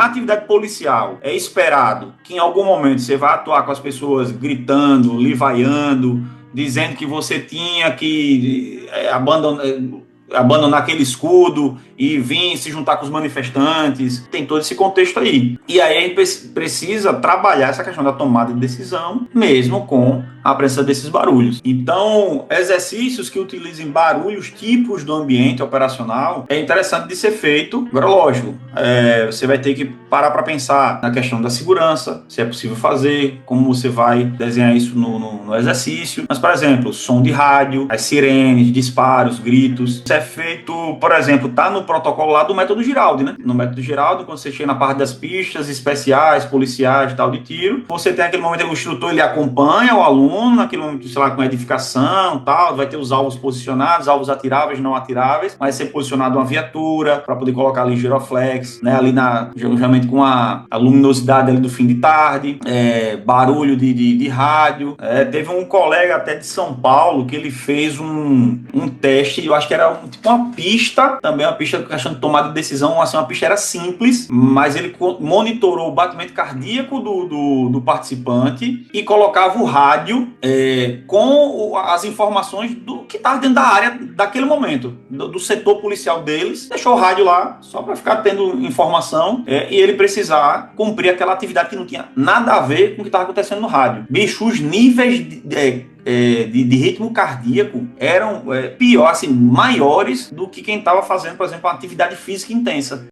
na atividade policial é esperado que em algum momento você vai atuar com as pessoas gritando, livaiando, dizendo que você tinha que abandonar aquele escudo e vir se juntar com os manifestantes, tem todo esse contexto aí. E aí a gente precisa trabalhar essa questão da tomada de decisão, mesmo com a presença desses barulhos. Então, exercícios que utilizem barulhos, tipos do ambiente operacional, é interessante de ser feito. Agora, lógico, você vai ter que parar para pensar na questão da segurança, se é possível fazer, como você vai desenhar isso no exercício. Mas, por exemplo, som de rádio, as sirenes, disparos, gritos. Isso é feito, por exemplo, tá no protocolo lá do método Giraldi, né? No método Giraldi, quando você chega na parte das pistas especiais, policiais, tal, de tiro, você tem aquele momento que o instrutor ele acompanha o aluno, naquele momento, sei lá, com edificação, tal, vai ter os alvos posicionados, alvos atiráveis, não atiráveis, vai ser posicionado uma viatura para poder colocar ali giroflex, né? Ali geralmente com a luminosidade ali do fim de tarde, barulho de rádio. Teve um colega até de São Paulo que ele fez um teste, eu acho que era tipo uma pista, também uma pista questão de tomada de decisão, assim, uma pista era simples, mas ele monitorou o batimento cardíaco do participante e colocava o rádio com as informações do que estava dentro da área daquele momento, do setor policial deles, deixou o rádio lá só para ficar tendo informação e ele precisar cumprir aquela atividade que não tinha nada a ver com o que estava acontecendo no rádio. Bicho, os níveis de ritmo cardíaco eram pior, assim, maiores do que quem estava fazendo, por exemplo, uma atividade física intensa.